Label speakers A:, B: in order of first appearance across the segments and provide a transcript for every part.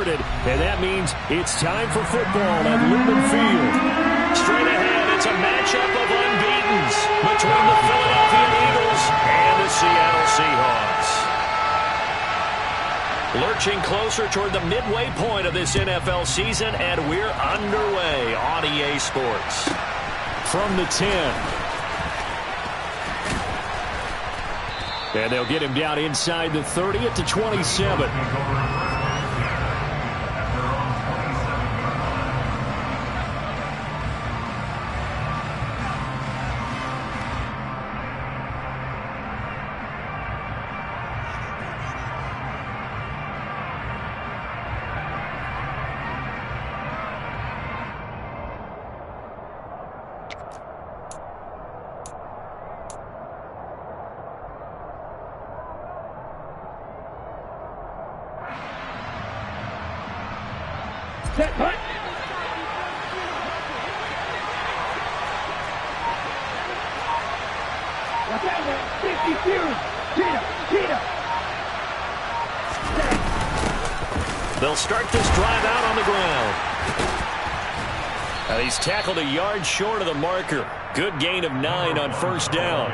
A: And that means it's time for football at Lumen Field. Straight ahead, it's a matchup of unbeatens between the Philadelphia Eagles and the Seattle Seahawks. Lurching closer toward the midway point of this NFL season, and we're underway on EA Sports. From the 10. And they'll get him down inside the 30 at the 27.
B: Set, punt. Watch out, man. 50 series. Cheetah.
A: They'll start this drive out on the ground. He's tackled a yard short of the marker. Good gain of 9 on first down.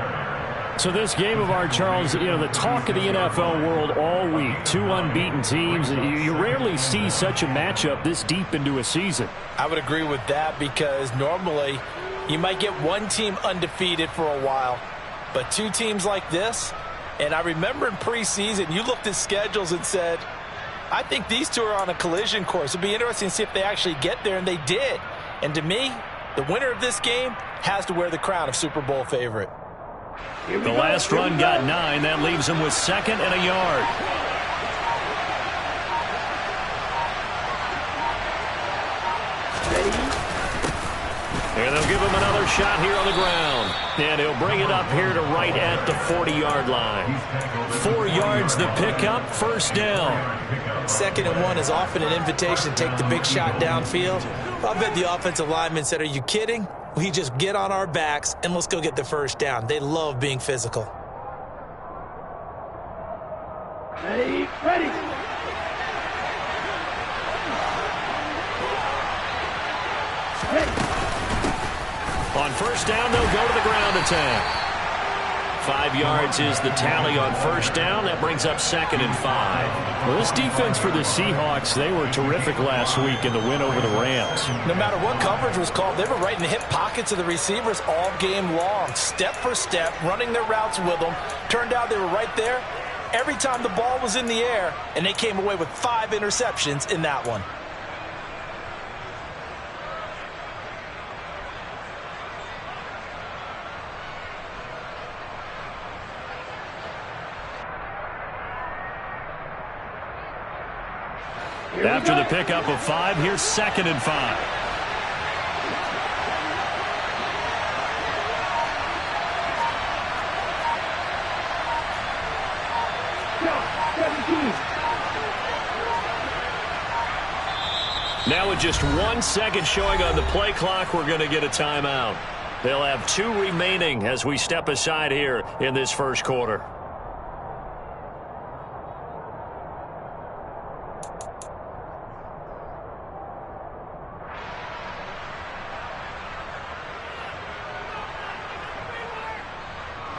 A: So this game of ours, Charles, you know, the talk of the NFL world all week. 2 unbeaten teams. You rarely see such a matchup this deep into a season.
C: I would agree with that because normally you might get one team undefeated for a while, but 2 teams like this, and I remember in preseason you looked at schedules and said, I think these 2 are on a collision course. It'd be interesting to see if they actually get there, and they did. And to me, the winner of this game has to wear the crown of Super Bowl favorite.
A: The last run got 9. That leaves him with 2nd and a yard. And they'll give him another shot here on the ground. And he'll bring it up here to right at the 40-yard line. 4 yards the pickup, first down.
C: 2nd and 1 is often an invitation to take the big shot downfield. I bet the offensive lineman said, are you kidding? We just get on our backs and let's go get the first down. They love being physical.
B: Ready.
A: On first down, they'll go to the ground attack. 5 yards is the tally on first down. That brings up 2nd and 5. Well, this defense for the Seahawks, they were terrific last week in the win over the Rams.
C: No matter what coverage was called, they were right in the hip pockets of the receivers all game long, step for step, running their routes with them. Turned out they were right there every time the ball was in the air, and they came away with 5 interceptions in that one.
A: After the pickup of 5, here's 2nd and 5. Now with just 1 second showing on the play clock, we're going to get a timeout. They'll have 2 remaining as we step aside here in this first quarter.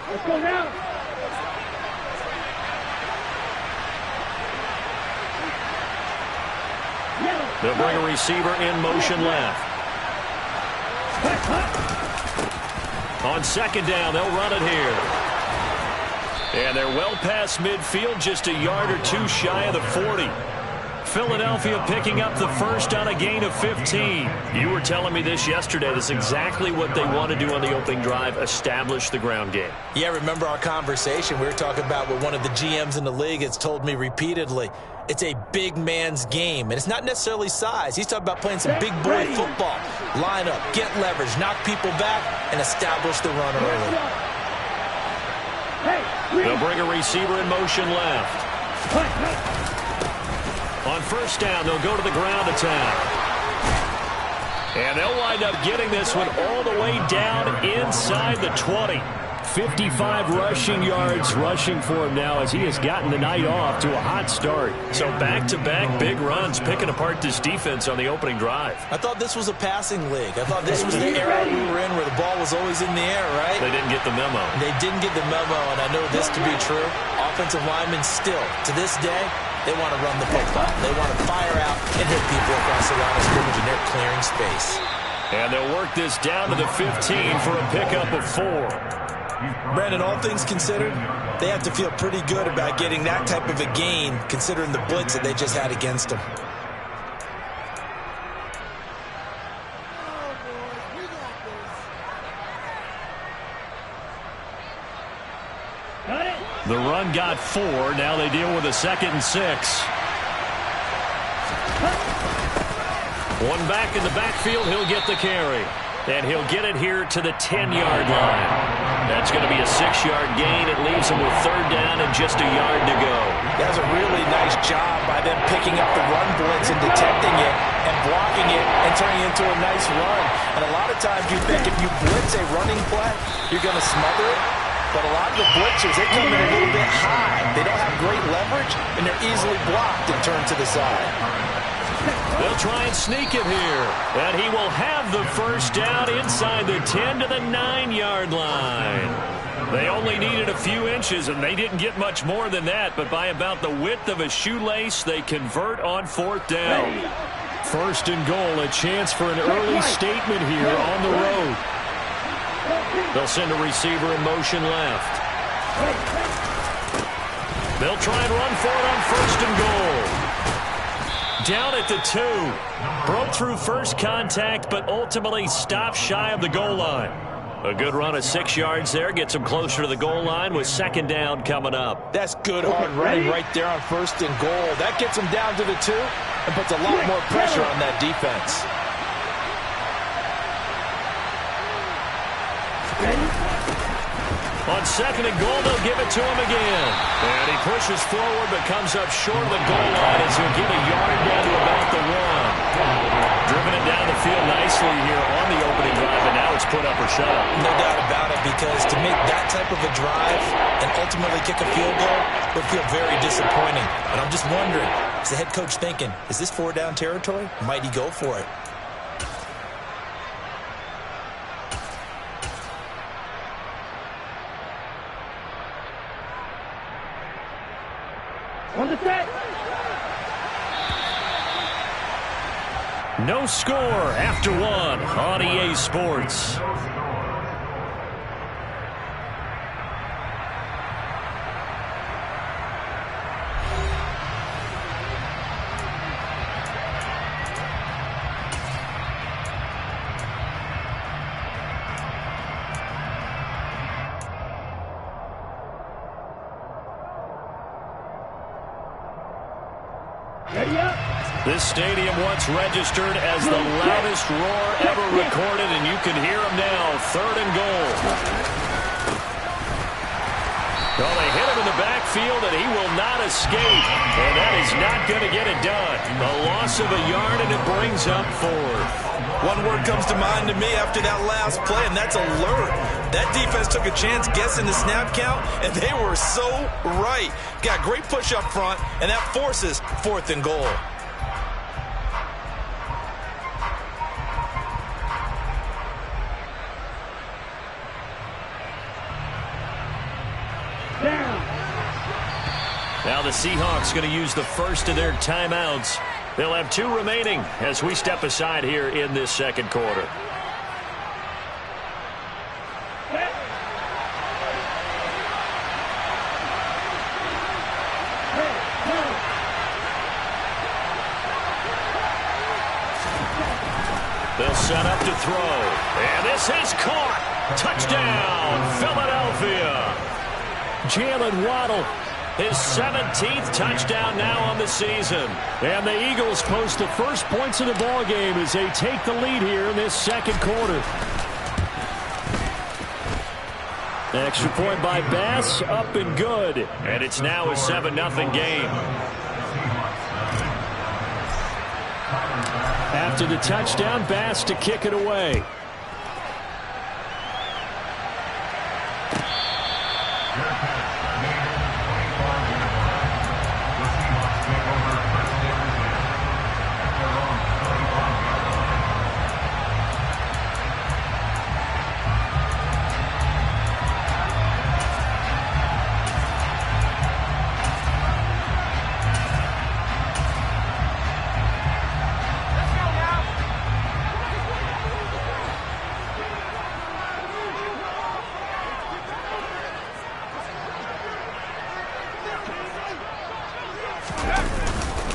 B: Let's go now.
A: They'll bring a receiver in motion left. On 2nd down, they'll run it here. And they're well past midfield, just a yard or 2 shy of the 40. Philadelphia picking up the first on a gain of 15. You were telling me this yesterday. That's exactly what they want to do on the opening drive, establish the ground game.
C: Yeah, remember our conversation? We were talking about what one of the GMs in the league has told me repeatedly. It's a big man's game, and it's not necessarily size. He's talking about playing some big boy football. Line up, get leverage, knock people back, and establish the run early.
A: They'll bring a receiver in motion left. On first down, they'll go to the ground attack. And they'll wind up getting this one all the way down inside the 20. 55 rushing yards rushing for him now as he has gotten the night off to a hot start. So back-to-back big runs picking apart this defense on the opening drive.
C: I thought this was a passing league. I thought this was the era we were in where the ball was always in the air, right?
A: They didn't get the memo.
C: They didn't get the memo, and I know this to be true. Offensive linemen still, to this day, they want to run the football. They want to fire out and hit people across the line of scrimmage, and they're clearing space.
A: And they'll work this down to the 15 for a pickup of 4.
C: Brandon, all things considered, they have to feel pretty good about getting that type of a gain considering the blitz that they just had against them.
A: The run got 4. Now they deal with a 2nd and 6. One back in the backfield. He'll get the carry. And he'll get it here to the 10-yard line. That's going to be a 6-yard gain. It leaves him with 3rd down and just a yard to go.
C: That was a really nice job by them picking up the run blitz and detecting it and blocking it and turning it into a nice run. And a lot of times you think if you blitz a running play, you're going to smother it. But a lot of the blitzers, they come in a little bit high. They don't have great leverage, and they're easily blocked and turned to the side.
A: They'll try and sneak it here. And he will have the 1st down inside the 10 to the 9-yard line. They only needed a few inches, and they didn't get much more than that. But by about the width of a shoelace, they convert on 4th down. 1st and goal, a chance for an early statement here on the road. They'll send a receiver in motion left. They'll try and run for it on 1st and goal. Down at the 2. Broke through first contact, but ultimately stopped shy of the goal line. A good run of 6 yards there. Gets him closer to the goal line with 2nd down coming up.
C: That's good hard running right there on 1st and goal. That gets him down to the 2 and puts a lot more pressure on that defense.
A: On 2nd and goal, they'll give it to him again. And he pushes forward but comes up short of the goal line as he'll get a yard down to about the 1. Driven it down the field nicely here on the opening drive, and now it's put up or shut up.
C: No doubt about it, because to make that type of a drive and ultimately kick a field goal would feel very disappointing. And I'm just wondering, is the head coach thinking, is this 4-down territory? Might he go for it?
B: On the set.
A: No score after 1 on EA Sports. This stadium once registered as the loudest roar ever recorded, and you can hear him now. 3rd and goal. Well, they hit him in the backfield, and he will not escape. And that is not going to get it done. A loss of a yard, and it brings up 4th.
C: One word comes to mind to me after that last play, and that's alert. That defense took a chance guessing the snap count, and they were so right. Got great push up front, and that forces 4th and goal.
A: Now the Seahawks going to use the first of their timeouts. They'll have 2 remaining as we step aside here in this 2nd quarter. They'll set up to throw. And this is caught. Touchdown, Philadelphia. Jalen Waddle, his 17th touchdown now on the season. And the Eagles post the first points of the ball game as they take the lead here in this 2nd quarter. Extra point by Bass, up and good. And it's now a 7-0 game. After the touchdown, Bass to kick it away.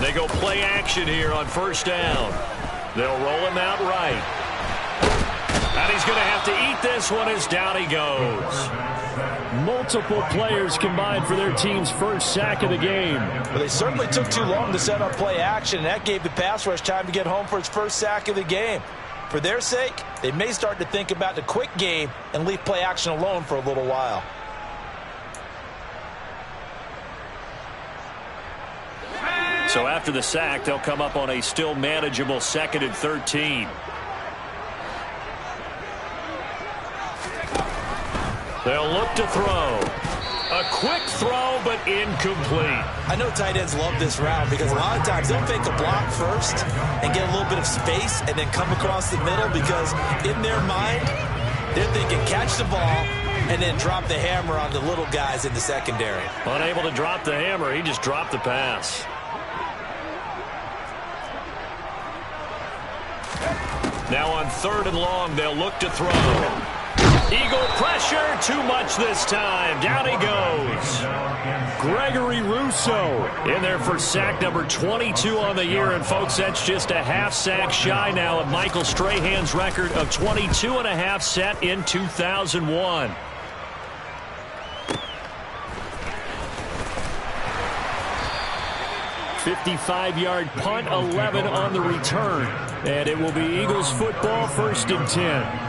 A: They go play action here on first down. They'll roll him out right. And he's going to have to eat this one as down he goes. Multiple players combined for their team's first sack of the game.
C: Well, they certainly took too long to set up play action, and that gave the pass rush time to get home for its first sack of the game. For their sake, they may start to think about the quick game and leave play action alone for a little while.
A: So after the sack, they'll come up on a still manageable 2nd and 13. They'll look to throw. A quick throw, but incomplete.
C: I know tight ends love this route because a lot of times they'll fake a block first and get a little bit of space and then come across the middle because in their mind, they're thinking catch the ball and then drop the hammer on the little guys in the secondary.
A: Unable to drop the hammer, he just dropped the pass. Now on 3rd and long, they'll look to throw. Eagle pressure, too much this time. Down he goes. Gregory Rousseau in there for sack number 22 on the year. And, folks, that's just a half sack shy now of Michael Strahan's record of 22.5 set in 2001. $55-yard punt, 11 on the return. And it will be Eagles football, 1st and 10.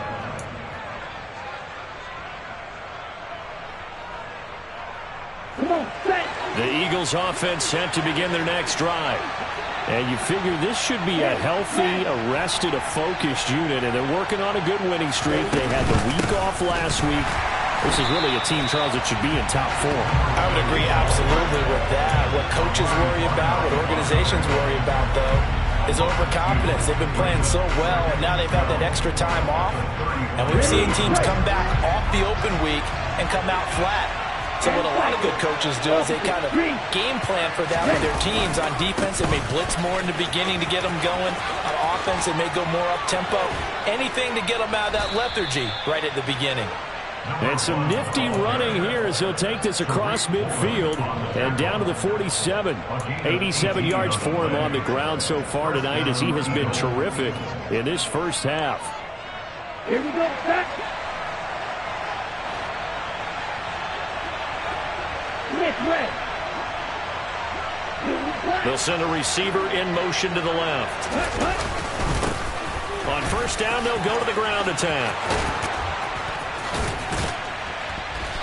A: The Eagles offense set to begin their next drive. And you figure this should be a healthy, arrested, a focused unit. And they're working on a good winning streak. They had the week off last week. This is really a team, Charles, that should be in top form.
C: I would agree absolutely with that. What coaches worry about, what organizations worry about, though, is overconfidence. They've been playing so well, and now they've had that extra time off. And we've seen teams come back off the open week and come out flat. So what a lot of good coaches do is they kind of game plan for that with their teams. On defense, they may blitz more in the beginning to get them going. On offense, they may go more up-tempo. Anything to get them out of that lethargy right at the beginning.
A: And some nifty running here as he'll take this across midfield and down to the 47. 87 yards for him on the ground so far tonight as he has been terrific in this first half.
B: Here we go, set.
A: They'll send a receiver in motion to the left. On first down, they'll go to the ground attack.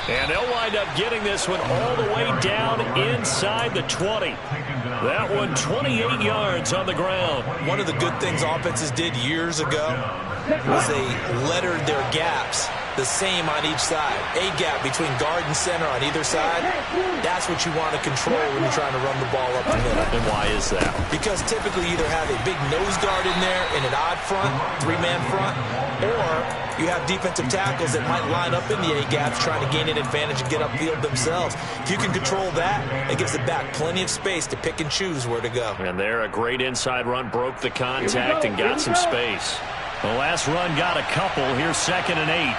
A: And they'll wind up getting this one all the way down inside the 20. That one 28 yards on the ground.
C: One of the good things offenses did years ago was they lettered their gaps the same on each side. A gap between guard and center on either side. That's what you want to control when you're trying to run the ball up the middle.
A: And why is that?
C: Because typically you either have a big nose guard in there in an odd front, 3-man front, or you have defensive tackles that might line up in the A-gaps trying to gain an advantage and get upfield themselves. If you can control that, it gives the back plenty of space to pick and choose where to go.
A: And there, a great inside run, broke the contact and got some space. The last run got a couple. Here's 2nd and 8.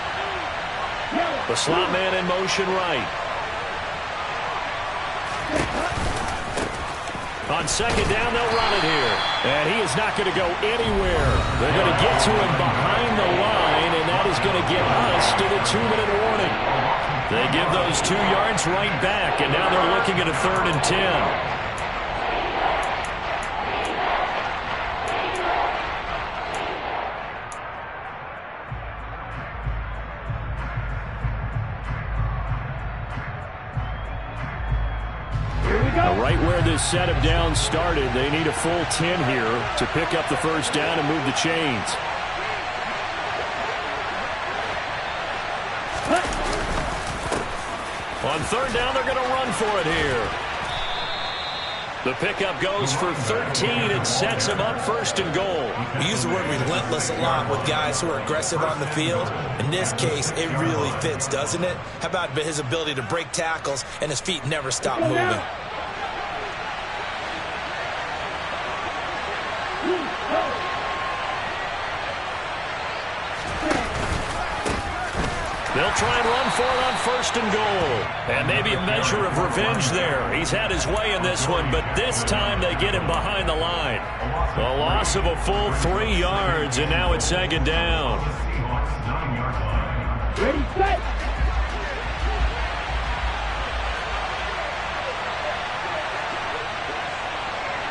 A: The slot man in motion right. On 2nd down, they'll run it here. And he is not going to go anywhere. They're going to get to him behind the line, and that is going to get us to the 2-minute warning. They give those 2 yards right back, and now they're looking at a 3rd and 10. Right where this set of downs started, they need a full 10 here to pick up the first down and move the chains. On third down, they're going to run for it here. The pickup goes for 13 and sets him up first and goal.
C: We use the word relentless a lot with guys who are aggressive on the field. In this case, it really fits, doesn't it? How about his ability to break tackles and his feet never stop moving?
A: They'll try and run for it on first and goal. And maybe a measure of revenge there. He's had his way in this one, but this time they get him behind the line. A loss of a full 3 yards, and now it's second down.
B: Ready, set.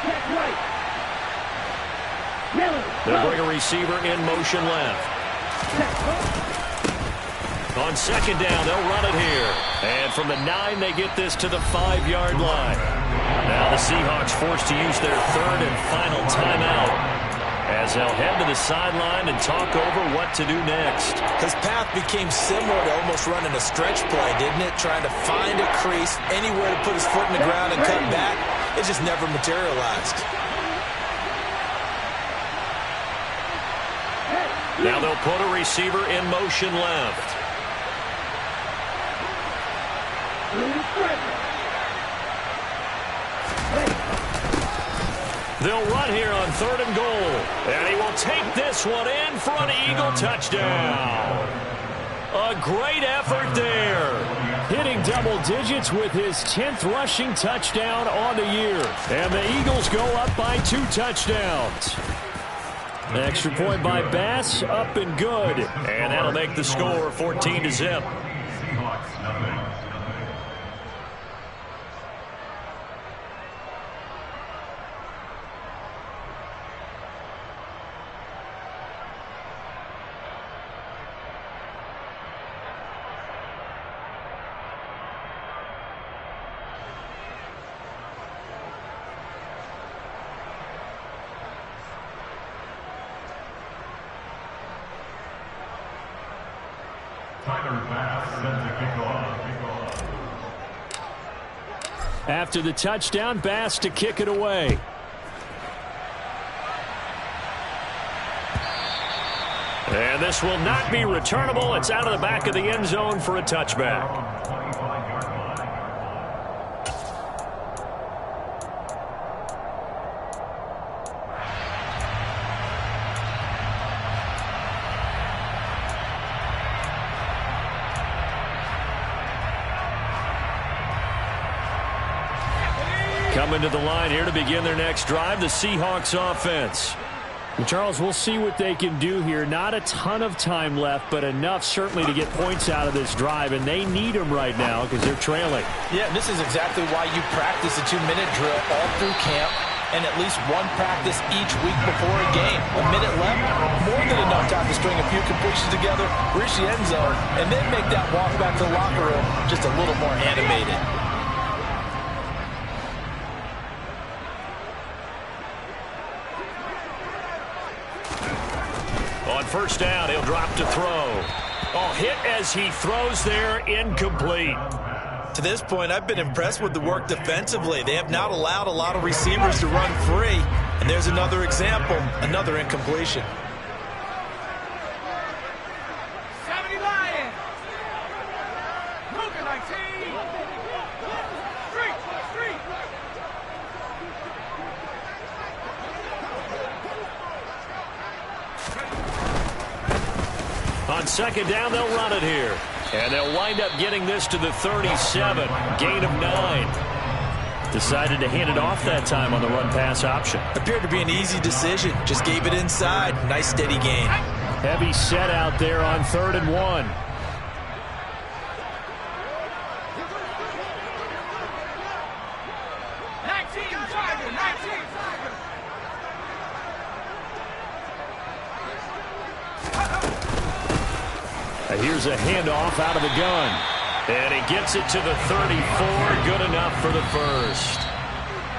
B: Check right.
A: They'll bring a receiver in motion left. On second down, they'll run it here. And from the 9, they get this to the 5-yard line. Now the Seahawks forced to use their third and final timeout as they'll head to the sideline and talk over what to do next.
C: His path became similar to almost running a stretch play, didn't it? Trying to find a crease, anywhere to put his foot in the ground and cut back. It just never materialized.
A: Now they'll put a receiver in motion left. They'll run here on third and goal. And he will take this one in for an Eagle touchdown. A great effort there. Hitting double digits with his 10th rushing touchdown on the year. And the Eagles go up by 2 touchdowns. An extra point by Bass, up and good. And that'll make the score 14-0. After the touchdown, Bass to kick it away. And this will not be returnable. It's out of the back of the end zone for a touchback. Coming to the line here to begin their next drive, the Seahawks offense. And Charles, we'll see what they can do here. Not a ton of time left, but enough certainly to get points out of this drive, and they need them right now because they're trailing.
C: Yeah, and this is exactly why you practice a 2-minute drill all through camp and at least one practice each week before a game. A minute left, more than enough time to string a few completions together, reach the end zone, and then make that walk back to the locker room just a little more animated.
A: On first down, he'll drop to throw. Oh, hit as he throws there, incomplete.
C: To this point, I've been impressed with the work defensively. They have not allowed a lot of receivers to run free. And there's another example, another incompletion.
B: 70 Lions. Luka 19. Street.
A: On second down, they'll run it here. And they'll wind up getting this to the 37. Gain of 9. Decided to hand it off that time on the run-pass option.
C: Appeared to be an easy decision. Just gave it inside. Nice steady gain.
A: Heavy set out there on 3rd and 1. Here's a handoff out of the gun. And he gets it to the 34. Good enough for the first.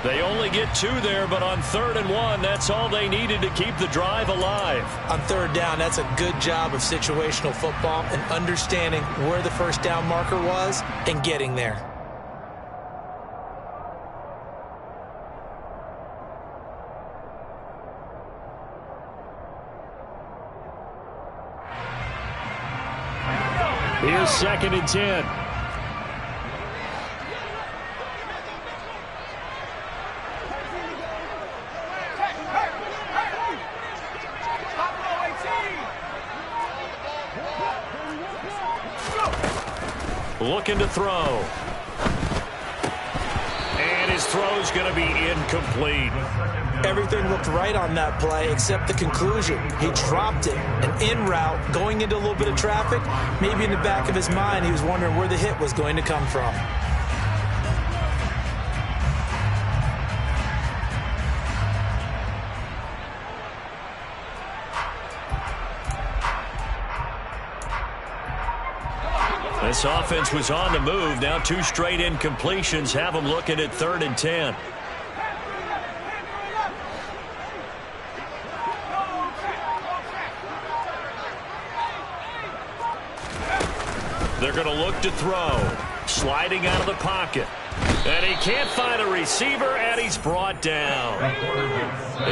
A: They only get 2 there, but on 3rd and 1, that's all they needed to keep the drive alive.
C: On 3rd down, that's a good job of situational football and understanding where the first down marker was and getting there.
A: Here's 2nd and 10. Looking to throw. And his throw's going to be incomplete.
C: Everything looked right on that play except the conclusion. He dropped it. An in route, going into a little bit of traffic. Maybe in the back of his mind, he was wondering where the hit was going to come from.
A: This offense was on the move. Now 2 straight incompletions have them looking at 3rd and 10. They're going to look to throw. Sliding out of the pocket. And he can't find a receiver, and he's brought down.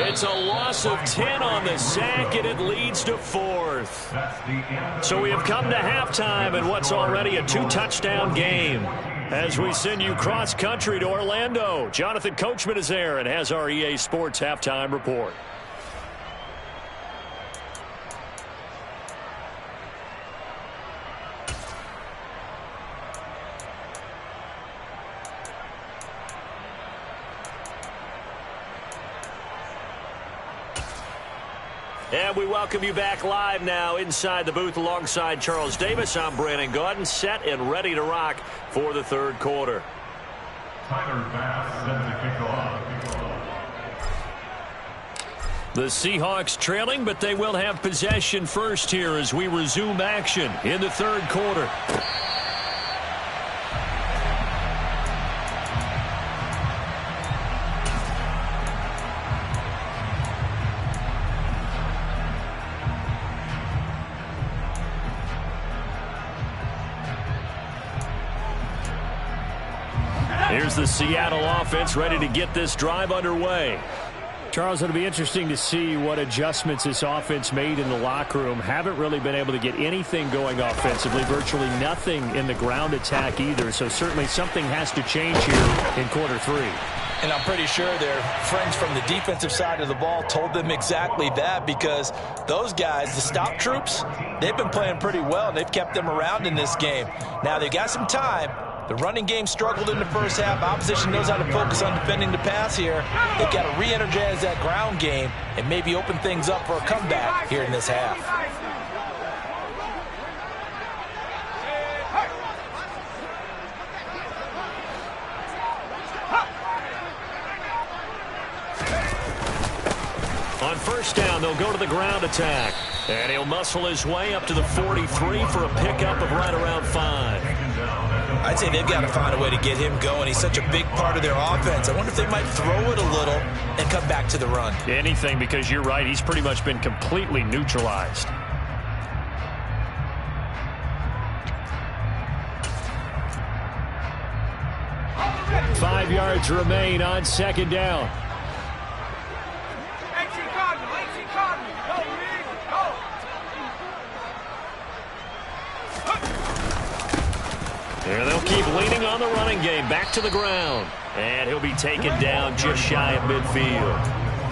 A: It's a loss of 10 on the sack, and it leads to 4th. So we have come to halftime in what's already a 2-touchdown game. As we send you cross-country to Orlando, Jonathan Coachman is there and has our EA Sports halftime report. And we welcome you back live now inside the booth alongside Charles Davis. I'm Brandon Gaudin, set and ready to rock for the 3rd quarter. Tyler Bass set to kick off. The Seahawks trailing, but they will have possession first here as we resume action in the 3rd quarter. Here's the Seattle offense ready to get this drive underway.
D: Charles, it'll be interesting to see what adjustments this offense made in the locker room. Haven't really been able to get anything going offensively, virtually nothing in the ground attack either. So certainly something has to change here in quarter 3.
C: And I'm pretty sure their friends from the defensive side of the ball told them exactly that, because those guys, the stop troops, they've been playing pretty well. They've kept them around in this game. Now they've got some time. The running game struggled in the first half. Opposition knows how to focus on defending the pass here. They've got to re-energize that ground game and maybe open things up for a comeback here in this half.
A: On 1st down, they'll go to the ground attack. And he'll muscle his way up to the 43 for a pickup of right around 5.
C: I'd say they've got to find a way to get him going. He's such a big part of their offense. I wonder if they might throw it a little and come back to the run.
D: Anything, because you're right. He's pretty much been completely neutralized. Five yards remain on 2nd down.
A: Here they'll keep leaning on the running game. Back to the ground. And he'll be taken down just shy of midfield.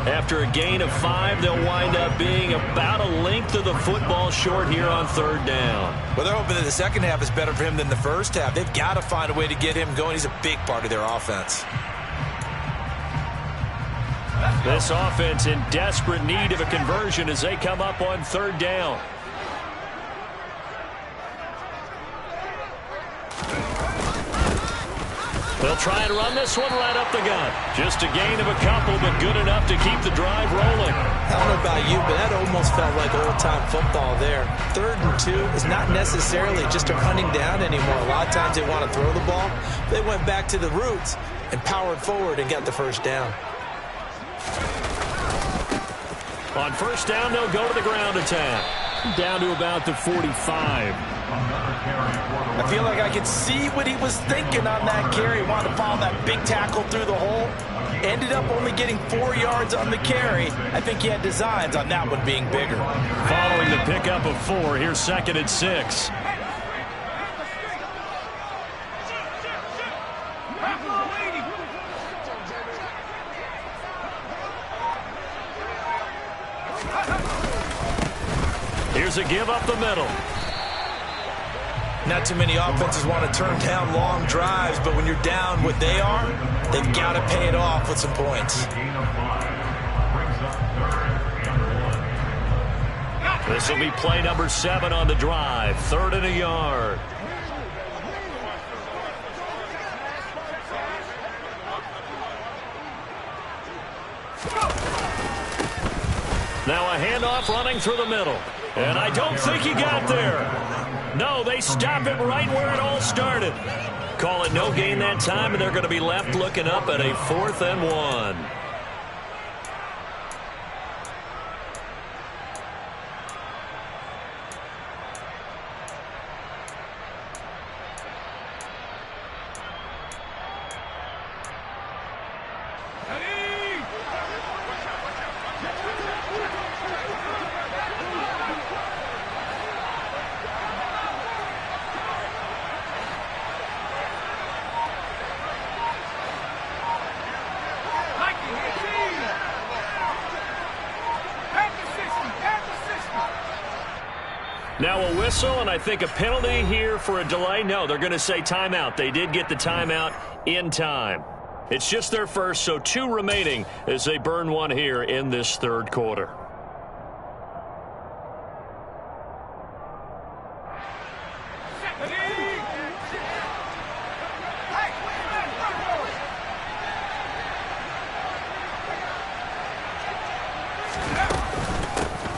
A: After a gain of 5, they'll wind up being about a length of the football short here on 3rd down.
C: Well, they're hoping that the second half is better for him than the first half. They've got to find a way to get him going. He's a big part of their offense.
A: This offense in desperate need of a conversion as they come up on 3rd down. They'll try and run this one right up the gut. Just a gain of a couple, but good enough to keep the drive rolling.
C: I don't know about you, but that almost felt like old-time football there. 3rd and 2 is not necessarily just a running down anymore. A lot of times they want to throw the ball. They went back to the roots. and powered forward and got the first down.
A: On first down, they'll go to the ground attack.
D: Down to about the 45.
C: I feel like I could see what he was thinking on that carry. Wanted to follow that big tackle through the hole. Ended up only getting 4 yards on the carry. I think he had designs on that one being bigger.
A: Following the pickup of 4, here's 2nd and 6. Here's a give up the middle.
C: Not too many offenses want to turn down long drives, but when you're down what they are, they've got to pay it off with some points.
A: This will be play number 7 on the drive. 3rd and a yard. Now a handoff running through the middle. And I don't think he got there. No, they stop it right where it all started. Call it no gain that time, and they're going to be left looking up at a 4th and 1. Now a whistle, and I think a penalty here for a delay. No, they're going to say timeout. They did get the timeout in time. It's just their first, so 2 remaining as they burn 1 here in this 3rd quarter.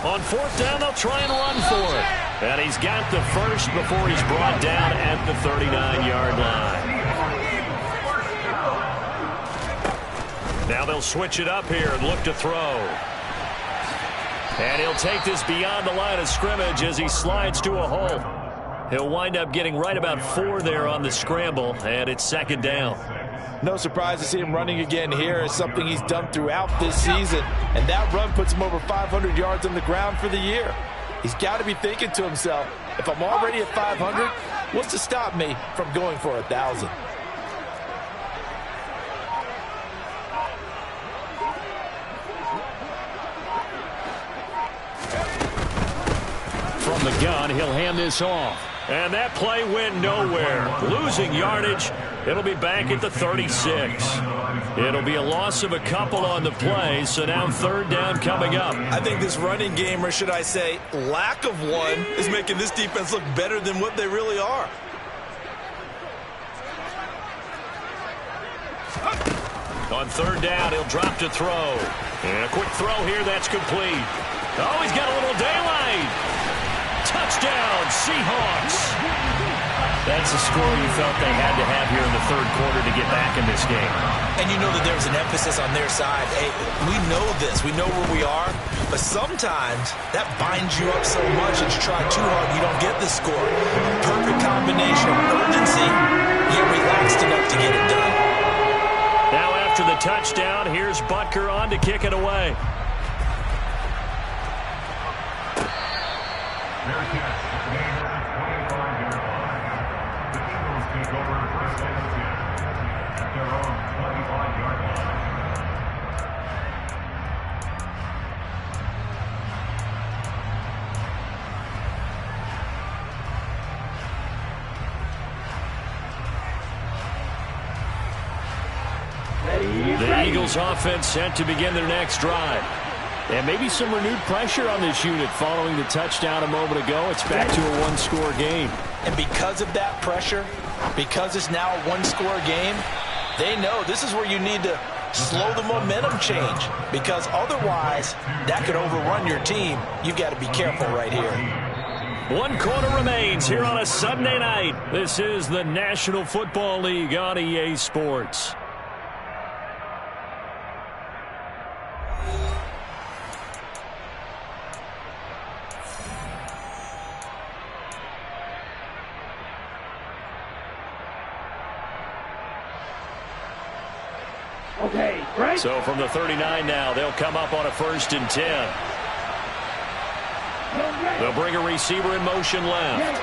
A: On 4th down, they'll try and run for it. And he's got the first before he's brought down at the 39-yard line. Now they'll switch it up here and look to throw. And he'll take this beyond the line of scrimmage as he slides to a hole. He'll wind up getting right about 4 there on the scramble, and it's 2nd down.
C: No surprise to see him running again here. It's something he's done throughout this season. And that run puts him over 500 yards on the ground for the year. He's got to be thinking to himself, if I'm already at 500, what's to stop me from going for 1,000?
D: From the gun, he'll hand this off.
A: And that play went nowhere. Losing yardage. It'll be back at the 36. It'll be a loss of a couple on the play, so now 3rd down coming up.
C: I think this running game, or should I say lack of one, is making this defense look better than what they really are.
A: On 3rd down, he'll drop to throw. And a quick throw here, that's complete. Oh, he's got a little daylight. Touchdown, Seahawks. That's the score you felt they had to have here in the 3rd quarter to get back in this game.
C: And you know that there's an emphasis on their side. Hey, we know this. We know where we are. But sometimes that binds you up so much that you try too hard, you don't get the score. Perfect combination of urgency, yet relaxed enough to get it done.
A: Now after the touchdown, here's Butker on to kick it away. The Eagles offense set to begin their next drive.
D: And maybe some renewed pressure on this unit following the touchdown a moment ago. It's back to a 1-score game.
C: And because of that pressure, because it's now a 1-score game, they know this is where you need to slow the momentum change, because otherwise that could overrun your team. You've got to be careful right here.
A: 1 quarter remains here on a Sunday night. This is the National Football League on EA Sports.
B: Okay, right?
A: So from the 39 now, they'll come up on a 1st and 10. They'll bring a receiver in motion left.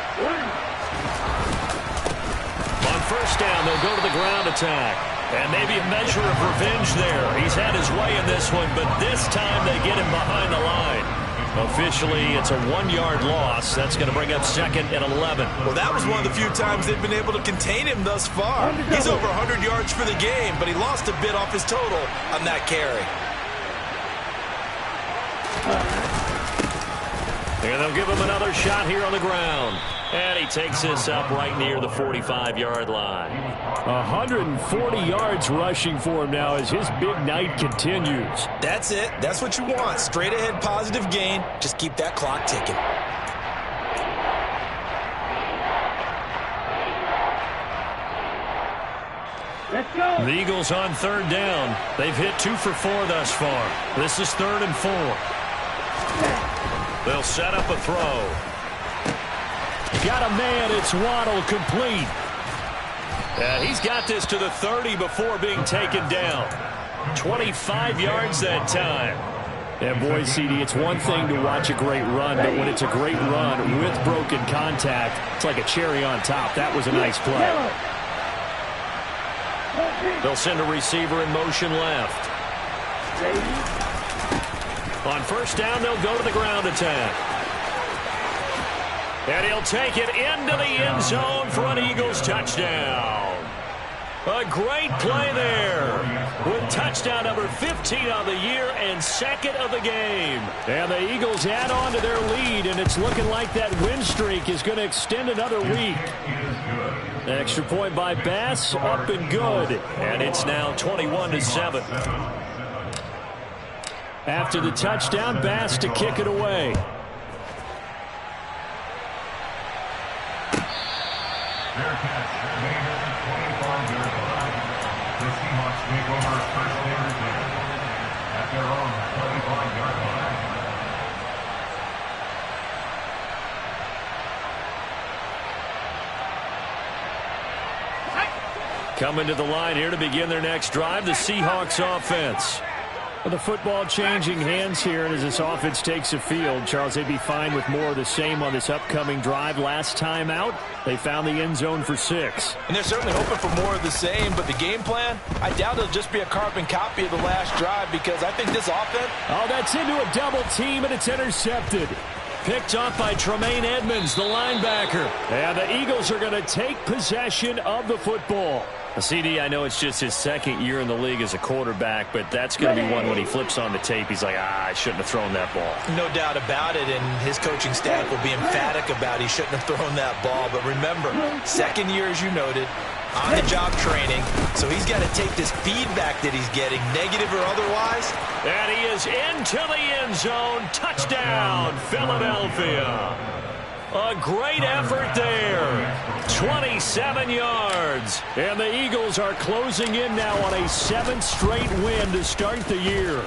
A: On 1st down, they'll go to the ground attack. And maybe a measure of revenge there. He's had his way in this one, but this time they get him behind the line. Officially, it's a 1-yard loss. That's going to bring up 2nd and 11.
C: Well, that was one of the few times they've been able to contain him thus far. He's over 100 yards for the game, but he lost a bit off his total on that carry.
A: And they'll give him another shot here on the ground. And he takes this up right near the 45-yard line.
D: 140 yards rushing for him now as his big night continues.
C: That's it. That's what you want. Straight ahead positive gain. Just keep that clock ticking.
B: Let's go.
A: The Eagles on 3rd down. They've hit 2 for 4 thus far. This is 3rd and 4. They'll set up a throw.
D: Got a man. It's Waddle, complete.
A: And he's got this to the 30 before being taken down. 25 yards that time.
D: And boy, CD, it's one thing to watch a great run, but when it's a great run with broken contact, it's like a cherry on top. That was a nice play.
A: They'll send a receiver in motion left. On 1st down, they'll go to the ground attack. And he'll take it into the end zone for an Eagles touchdown. A great play there with touchdown number 15 on the year and 2nd of the game.
D: And the Eagles add on to their lead, and it's looking like that win streak is going to extend another week. Extra point by Bass, up and good.
A: And it's now 21-7.
D: After the touchdown, Bass to kick it away.
A: Coming to the line here to begin their next drive, the Seahawks offense.
D: Well, the football changing hands here, and as this offense takes the field, Charles, they'd be fine with more of the same on this upcoming drive. Last time out, they found the end zone for 6.
C: And they're certainly hoping for more of the same, but the game plan, I doubt it'll just be a carbon copy of the last drive because I think this offense...
D: Oh, that's into a double team, and it's intercepted.
A: Picked off by Tremaine Edmonds, the linebacker.
D: And the Eagles are going to take possession of the football.
A: CD, I know it's just his 2nd year in the league as a quarterback, but that's going to be one when he flips on the tape. He's like, I shouldn't have thrown that ball.
C: No doubt about it, and his coaching staff will be emphatic about he shouldn't have thrown that ball. But remember, 2nd year, as you noted, on-the-job training, so he's got to take this feedback that he's getting, negative or otherwise.
A: And he is into the end zone. Touchdown, Philadelphia. A great effort there. 27 yards.
D: And the Eagles are closing in now on a 7th straight win to start the year.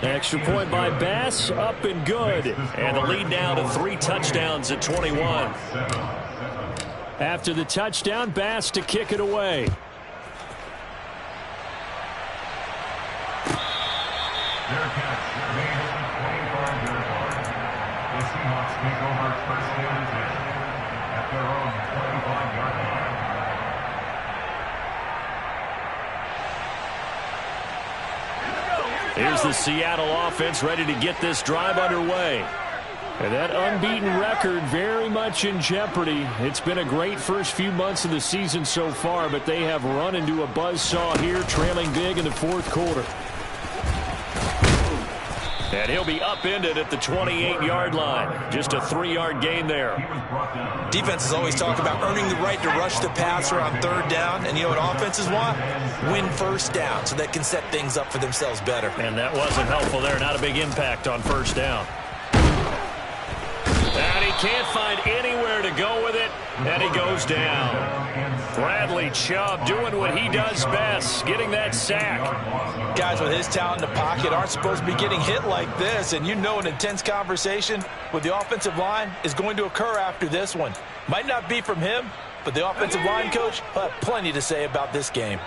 D: Extra point by Bass, up and good.
A: And the lead now to 3 touchdowns at 21.
D: After the touchdown, Bass to kick it away.
A: Here's the Seattle offense ready to get this drive underway.
D: And that unbeaten record very much in jeopardy. It's been a great first few months of the season so far, but they have run into a buzzsaw here, trailing big in the 4th quarter.
A: And he'll be upended at the 28-yard line. Just a 3-yard gain there.
C: Defenses always talk about earning the right to rush the passer on 3rd down. And you know what offenses want? Win 1st down so they can set things up for themselves better.
A: And that wasn't helpful there. Not a big impact on 1st down. And he can't find anywhere to go with it. And he goes down. Bradley Chubb doing what he does best, getting that sack.
C: Guys with his talent in the pocket aren't supposed to be getting hit like this. And you know an intense conversation with the offensive line is going to occur after this one. Might not be from him, but the offensive line coach will have plenty to say about this game.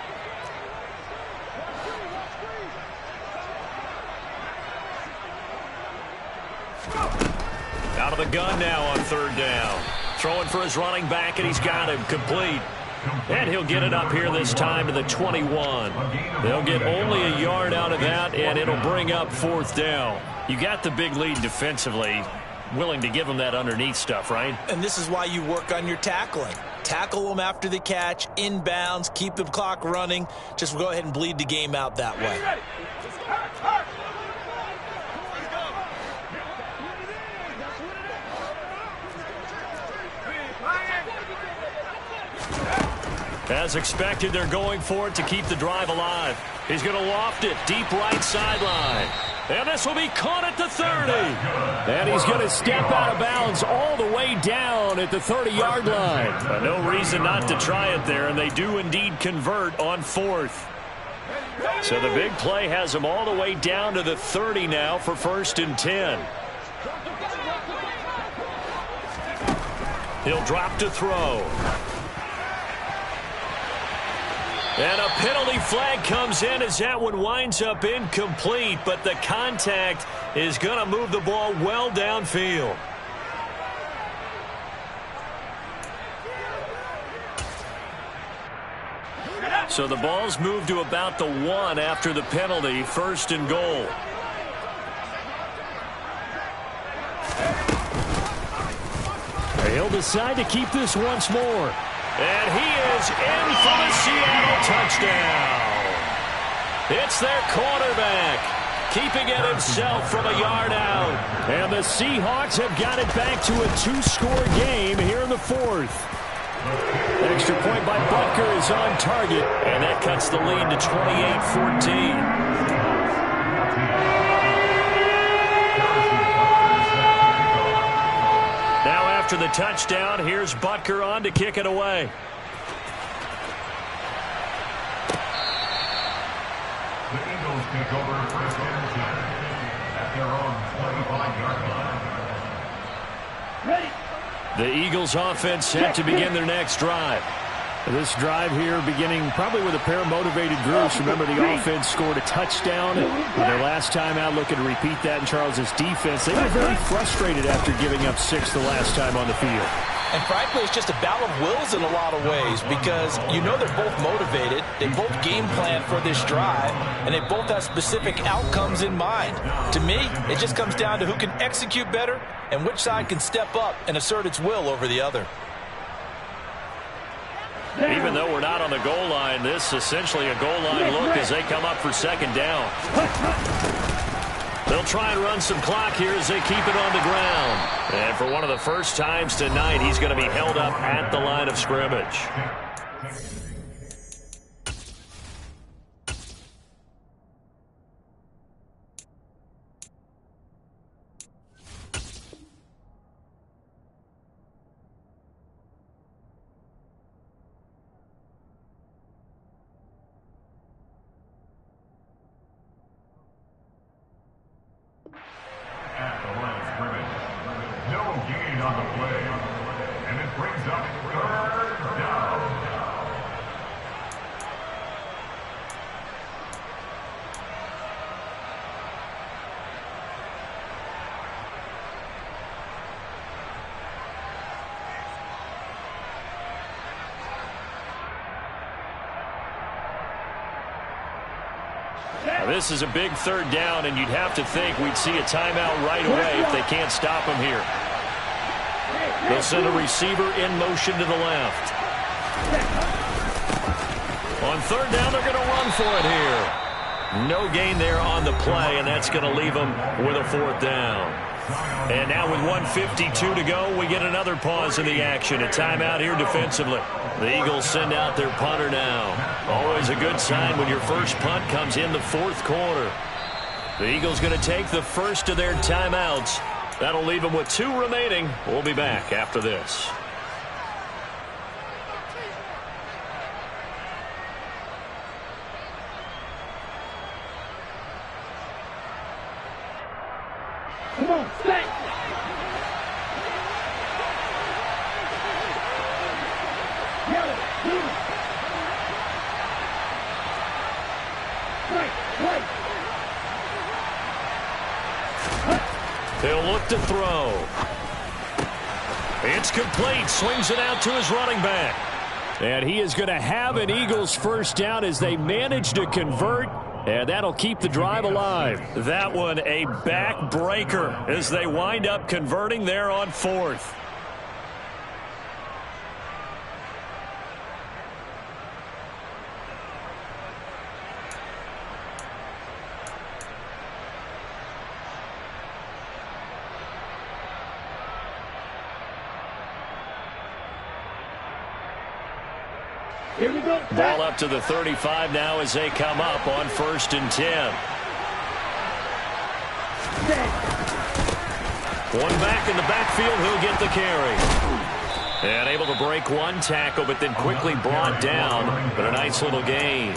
A: Out of the gun now on third down. Throwing for his running back, and he's got him complete. And he'll get it up here this time to the 21. They'll get only a yard out of that, and it'll bring up fourth down. You got the big lead defensively. Willing to give them that underneath stuff, right?
C: And this is why you work on your tackling. Tackle them after the catch, inbounds, keep the clock running. Just go ahead and bleed the game out that way.
A: As expected, they're going for it to keep the drive alive. He's going to loft it deep right sideline. And this will be caught at the 30.
D: And he's going to step out of bounds all the way down at the 30-yard line.
A: No reason not to try it there, and they do indeed convert on fourth. So the big play has them all the way down to the 30 now for 1st and 10. He'll drop to throw. And a penalty flag comes in as that one winds up incomplete, but the contact is going to move the ball well downfield. So the ball's moved to about the 1 after the penalty, 1st and goal.
D: He'll decide to keep this once more.
A: And he is in for the Seattle touchdown. It's their quarterback, keeping it himself from a yard out.
D: And the Seahawks have got it back to a 2-score game here in the 4th. Extra point by Butker is on target.
A: And that cuts the lead to 28-14. After the touchdown, here's Butker on to kick it away.
E: The Eagles take over 1st and 10 at their own 25-yard line.
A: Ready. The Eagles offense set to begin their next drive.
D: This drive here beginning probably with a pair of motivated groups. Remember, the offense scored a touchdown on their last time out, looking to repeat that in Charles's defense. They were very frustrated after giving up 6 the last time on the field.
C: And frankly, it's just a battle of wills in a lot of ways because you know they're both motivated. They both game plan for this drive, and they both have specific outcomes in mind. To me, it just comes down to who can execute better and which side can step up and assert its will over the other.
A: Even though we're not on the goal line, this is essentially a goal line look as they come up for 2nd down. They'll try and run some clock here as they keep it on the ground. And for one of the first times tonight, he's going to be held up at the line of scrimmage.
E: At the line of scrimmage. No gain on the play. And it brings up 3rd down.
A: This is a big 3rd down, and you'd have to think we'd see a timeout right away if they can't stop him here. They'll send a receiver in motion to the left. On 3rd down, they're going to run for it here. No gain there on the play, and that's going to leave them with a 4th down. And now with 1:52 to go, we get another pause in the action. A timeout here defensively. The Eagles send out their punter now. Always a good sign when your first punt comes in the 4th quarter. The Eagles going to take the first of their timeouts. That'll leave them with 2 remaining. We'll be back after this.
B: Come on, stay.
A: They'll look to throw. It's complete. Swings it out to his running back.
D: And he is going to have an Eagles first down as they manage to convert. And that'll keep the drive alive.
A: That one a backbreaker as they wind up converting there on 4th.
B: Here we go.
A: Ball up to the 35 now as they come up on 1st and 10. One back in the backfield, he'll get the carry. And able to break one tackle, but then quickly brought down. But a nice little gain.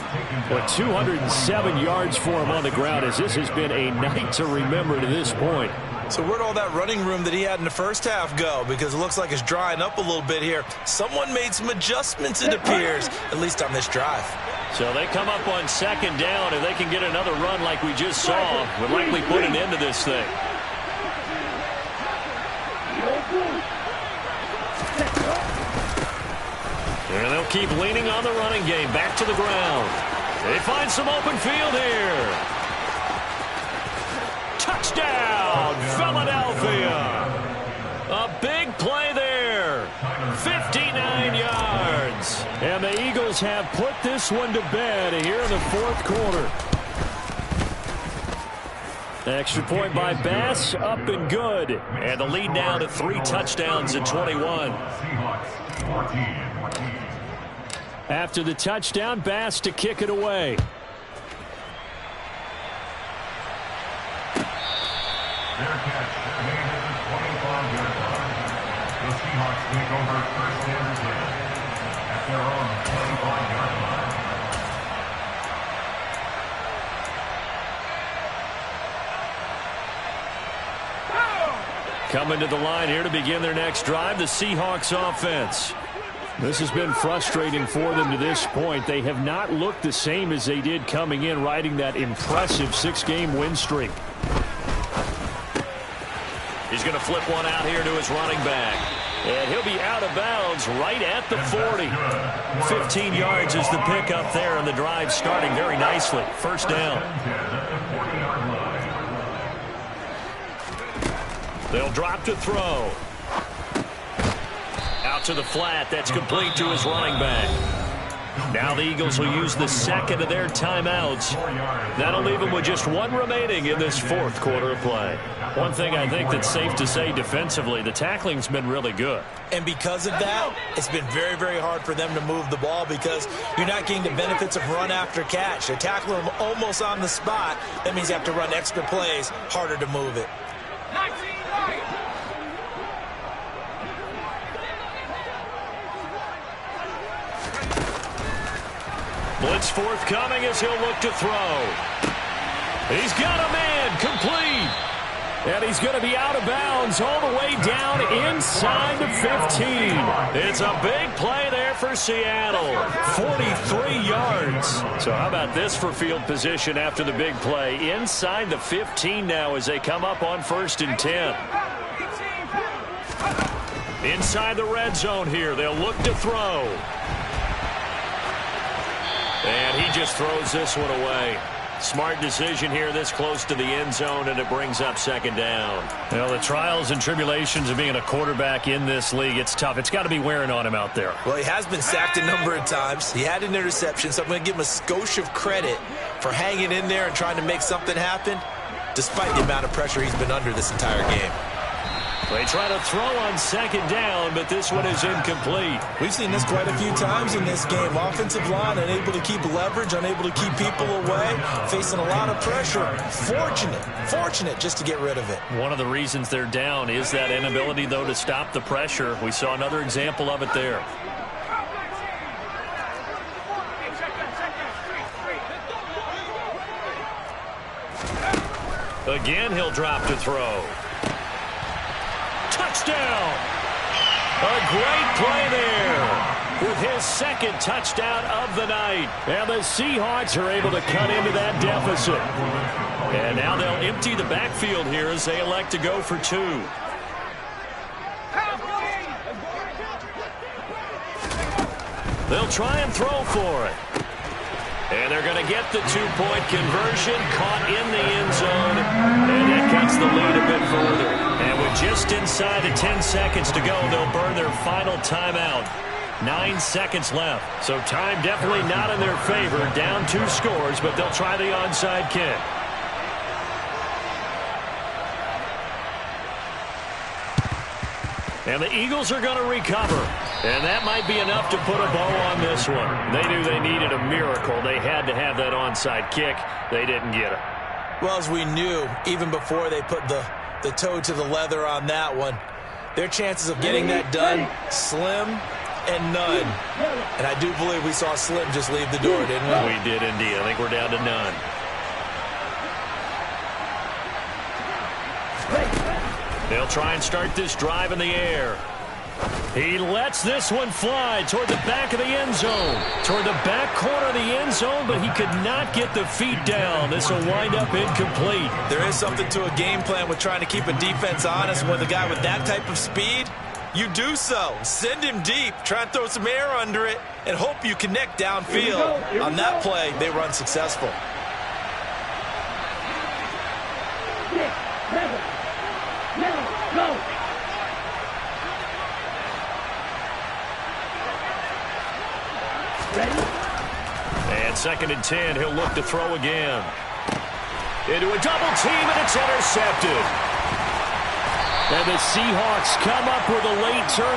D: Well, 207 yards for him on the ground as this has been a night to remember to this point.
C: So where'd all that running room that he had in the first half go? Because it looks like it's drying up a little bit here. Someone made some adjustments, it appears, at least on this drive.
A: So they come up on 2nd down. If they can get another run like we just saw, would likely put an end to this thing. And they'll keep leaning on the running game. Back to the ground. They find some open field here. Touchdown, Philadelphia. A big play there. 59 yards.
D: And the Eagles have put this one to bed here in the 4th quarter. Extra point by Bass, up and good.
A: And the lead now to 3 touchdowns at 21.
D: After the touchdown, Bass to kick it away.
E: Their catch made at the 25-yard line. The Seahawks take over 1st and 10 at their own 25-yard line.
A: Coming to the line here to begin their next drive, the Seahawks offense.
D: This has been frustrating for them to this point. They have not looked the same as they did coming in, riding that impressive 6-game win streak.
A: He's going to flip one out here to his running back. And he'll be out of bounds right at the 40. 15 yards is the pickup there, and the drive starting very nicely. First down. They'll drop to throw. Out to the flat. That's complete to his running back. Now the Eagles will use the second of their timeouts. That'll leave them with just one remaining in this 4th quarter of play. One thing I think that's safe to say defensively, the tackling's been really good.
C: And because of that, it's been very, very hard for them to move the ball because you're not getting the benefits of run after catch. They're tackling them almost on the spot. That means you have to run extra plays, harder to move it.
A: Blitz forthcoming as he'll look to throw. He's got a man, complete.
D: And he's going to be out of bounds all the way down inside the 15.
A: It's a big play there for Seattle. 43 yards. So how about this for field position after the big play? Inside the 15 now as they come up on 1st and 10. Inside the red zone here. They'll look to throw. And he just throws this one away. Smart decision here this close to the end zone, and it brings up 2nd down.
D: Well, the trials and tribulations of being a quarterback in this league, it's tough. It's got to be wearing on him out there.
C: Well, he has been sacked a number of times. He had an interception, so I'm going to give him a skosh of credit for hanging in there and trying to make something happen, despite the amount of pressure he's been under this entire game.
A: They try to throw on 2nd down, but this one is incomplete.
C: We've seen this quite a few times in this game. Offensive line unable to keep leverage, unable to keep people away, facing a lot of pressure. Fortunate just to get rid of it.
A: One of the reasons they're down is that inability, though, to stop the pressure. We saw another example of it there. Again, he'll drop to throw. Touchdown! A great play there with his 2nd touchdown of the night.
D: And the Seahawks are able to cut into that deficit.
A: And now they'll empty the backfield here as they elect to go for 2. They'll try and throw for it. And they're going to get the two-point conversion, caught in the end zone, and that cuts the lead a bit further. And with just inside of 10 seconds to go, they'll burn their final timeout. 9 seconds left. So time definitely not in their favor. Down 2 scores, but they'll try the onside kick. And the Eagles are going to recover. And that might be enough to put a bow on this one. They knew they needed a miracle. They had to have that onside kick. They didn't get it.
C: Well, as we knew, even before they put the toe to the leather on that one, their chances of getting that done, slim and none. And I do believe we saw Slim just leave the door, didn't we?
A: We did indeed. I think we're down to none. They'll try and start this drive in the air. He lets this one fly toward the back of the end zone. Toward the back corner of the end zone, but he could not get the feet down. This will wind up incomplete.
C: There is something to a game plan with trying to keep a defense honest. With a guy with that type of speed, you do so. Send him deep. Try and throw some air under it and hope you connect downfield. On that play, they were unsuccessful.
B: 6, 7, now go. Ready?
A: And 2nd and 10, he'll look to throw again. Into a double team, and it's intercepted. And the Seahawks come up with a late turn.